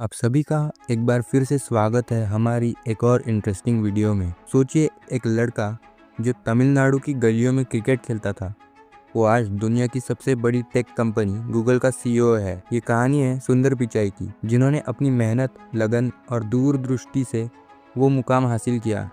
आप सभी का एक बार फिर से स्वागत है हमारी एक और इंटरेस्टिंग वीडियो में। सोचिए, एक लड़का जो तमिलनाडु की गलियों में क्रिकेट खेलता था, वो आज दुनिया की सबसे बड़ी टेक कंपनी गूगल का सीईओ है। ये कहानी है सुंदर पिचाई की, जिन्होंने अपनी मेहनत, लगन और दूरदृष्टि से वो मुकाम हासिल किया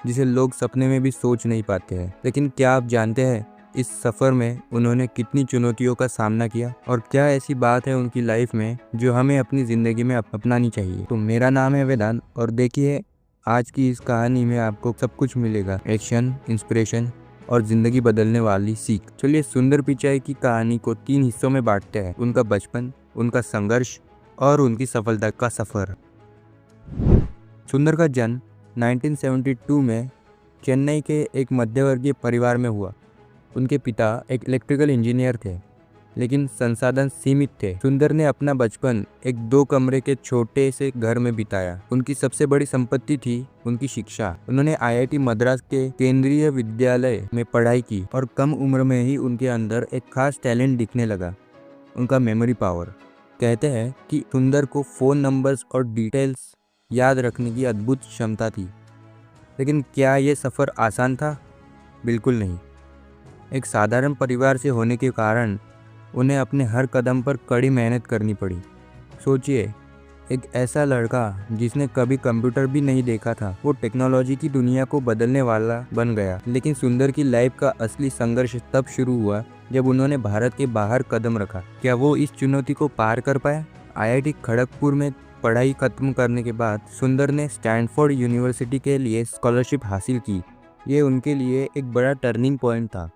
जिसे लोग सपने में भी सोच नहीं पाते हैं। लेकिन क्या आप जानते हैं इस सफ़र में उन्होंने कितनी चुनौतियों का सामना किया, और क्या ऐसी बात है उनकी लाइफ में जो हमें अपनी ज़िंदगी में अपनानी चाहिए। तो मेरा नाम है वेदांत, और देखिए आज की इस कहानी में आपको सब कुछ मिलेगा: एक्शन, इंस्पिरेशन और ज़िंदगी बदलने वाली सीख। चलिए सुंदर पिचाई की कहानी को 3 हिस्सों में बांटते हैं: उनका बचपन, उनका संघर्ष और उनकी सफलता का सफ़र। सुंदर का जन्म 1972 में चेन्नई के एक मध्यवर्गीय परिवार में हुआ। उनके पिता एक इलेक्ट्रिकल इंजीनियर थे, लेकिन संसाधन सीमित थे। सुंदर ने अपना बचपन एक 2 कमरे के छोटे से घर में बिताया। उनकी सबसे बड़ी संपत्ति थी उनकी शिक्षा। उन्होंने आईआईटी मद्रास के केंद्रीय विद्यालय में पढ़ाई की, और कम उम्र में ही उनके अंदर एक खास टैलेंट दिखने लगा: उनका मेमोरी पावर। कहते हैं कि सुंदर को फ़ोन नंबर्स और डिटेल्स याद रखने की अद्भुत क्षमता थी। लेकिन क्या ये सफ़र आसान था? बिल्कुल नहीं। एक साधारण परिवार से होने के कारण उन्हें अपने हर कदम पर कड़ी मेहनत करनी पड़ी। सोचिए, एक ऐसा लड़का जिसने कभी कंप्यूटर भी नहीं देखा था, वो टेक्नोलॉजी की दुनिया को बदलने वाला बन गया। लेकिन सुंदर की लाइफ का असली संघर्ष तब शुरू हुआ जब उन्होंने भारत के बाहर कदम रखा। क्या वो इस चुनौती को पार कर पाया? आईआईटी खड़गपुर में पढ़ाई खत्म करने के बाद सुंदर ने स्टैनफोर्ड यूनिवर्सिटी के लिए स्कॉलरशिप हासिल की। ये उनके लिए एक बड़ा टर्निंग पॉइंट था।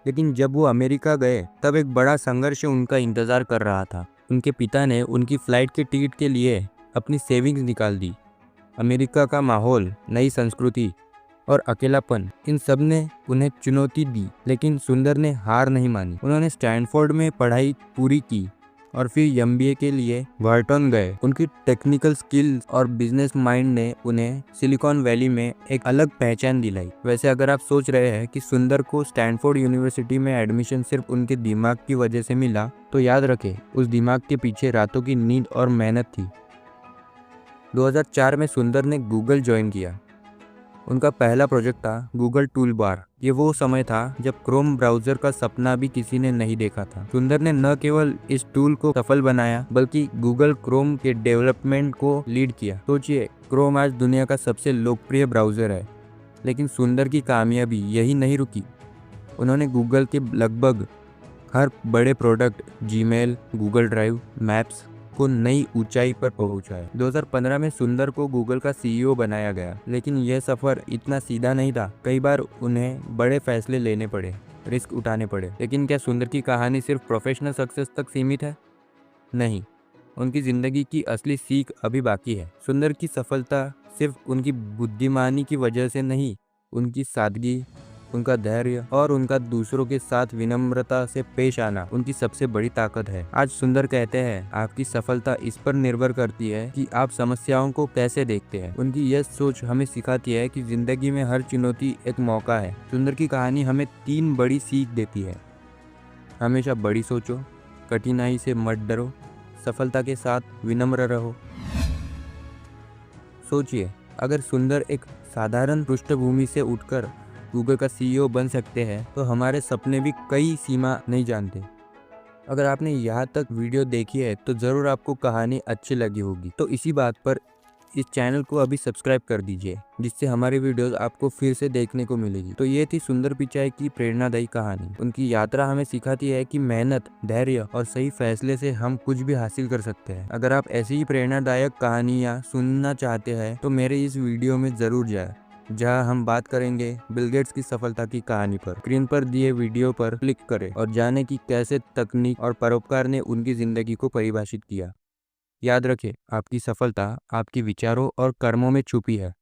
लेकिन जब वो अमेरिका गए, तब एक बड़ा संघर्ष उनका इंतज़ार कर रहा था। उनके पिता ने उनकी फ़्लाइट के टिकट के लिए अपनी सेविंग्स निकाल दी। अमेरिका का माहौल, नई संस्कृति और अकेलापन, इन सब ने उन्हें चुनौती दी। लेकिन सुंदर ने हार नहीं मानी। उन्होंने स्टैनफोर्ड में पढ़ाई पूरी की और फिर एमबीए के लिए वर्टन गए। उनकी टेक्निकल स्किल्स और बिजनेस माइंड ने उन्हें सिलिकॉन वैली में एक अलग पहचान दिलाई। वैसे अगर आप सोच रहे हैं कि सुंदर को स्टैनफोर्ड यूनिवर्सिटी में एडमिशन सिर्फ उनके दिमाग की वजह से मिला, तो याद रखें, उस दिमाग के पीछे रातों की नींद और मेहनत थी। 2004 में सुंदर ने गूगल ज्वाइन किया। उनका पहला प्रोजेक्ट था गूगल टूल बार। ये वो समय था जब क्रोम ब्राउज़र का सपना भी किसी ने नहीं देखा था। सुंदर ने न केवल इस टूल को सफल बनाया, बल्कि गूगल क्रोम के डेवलपमेंट को लीड किया। सोचिए, क्रोम आज दुनिया का सबसे लोकप्रिय ब्राउज़र है। लेकिन सुंदर की कामयाबी यही नहीं रुकी। उन्होंने गूगल के लगभग हर बड़े product, Gmail, Google drive, maps को नई ऊंचाई पर पहुंचाया। 2015 में सुंदर को गूगल का सीईओ बनाया गया। लेकिन यह सफ़र इतना सीधा नहीं था। कई बार उन्हें बड़े फैसले लेने पड़े, रिस्क उठाने पड़े। लेकिन क्या सुंदर की कहानी सिर्फ प्रोफेशनल सक्सेस तक सीमित है? नहीं, उनकी ज़िंदगी की असली सीख अभी बाकी है। सुंदर की सफलता सिर्फ उनकी बुद्धिमानी की वजह से नहीं, उनकी सादगी, उनका धैर्य और उनका दूसरों के साथ विनम्रता से पेश आना उनकी सबसे बड़ी ताकत है। आज सुंदर कहते हैं, आपकी सफलता इस पर निर्भर करती है कि आप समस्याओं को कैसे देखते हैं। उनकी यह सोच हमें सिखाती है कि जिंदगी में हर चुनौती एक मौका है। सुंदर की कहानी हमें 3 बड़ी सीख देती है: हमेशा बड़ी सोचो, कठिनाई से मत डरो, सफलता के साथ विनम्र रहो। सोचिए, अगर सुंदर एक साधारण पृष्ठभूमि से उठकर गूगल का सीईओ बन सकते हैं, तो हमारे सपने भी कई सीमा नहीं जानते। अगर आपने यहाँ तक वीडियो देखी है, तो ज़रूर आपको कहानी अच्छी लगी होगी। तो इसी बात पर इस चैनल को अभी सब्सक्राइब कर दीजिए, जिससे हमारी वीडियोस आपको फिर से देखने को मिलेगी। तो ये थी सुंदर पिचाई की प्रेरणादायी कहानी। उनकी यात्रा हमें सिखाती है कि मेहनत, धैर्य और सही फैसले से हम कुछ भी हासिल कर सकते हैं। अगर आप ऐसी ही प्रेरणादायक कहानियाँ सुनना चाहते हैं, तो मेरे इस वीडियो में ज़रूर जाए, जहां हम बात करेंगे बिल गेट्स की सफलता की कहानी पर। स्क्रीन पर दिए वीडियो पर क्लिक करें और जानें कि कैसे तकनीक और परोपकार ने उनकी जिंदगी को परिभाषित किया। याद रखें, आपकी सफलता आपके विचारों और कर्मों में छुपी है।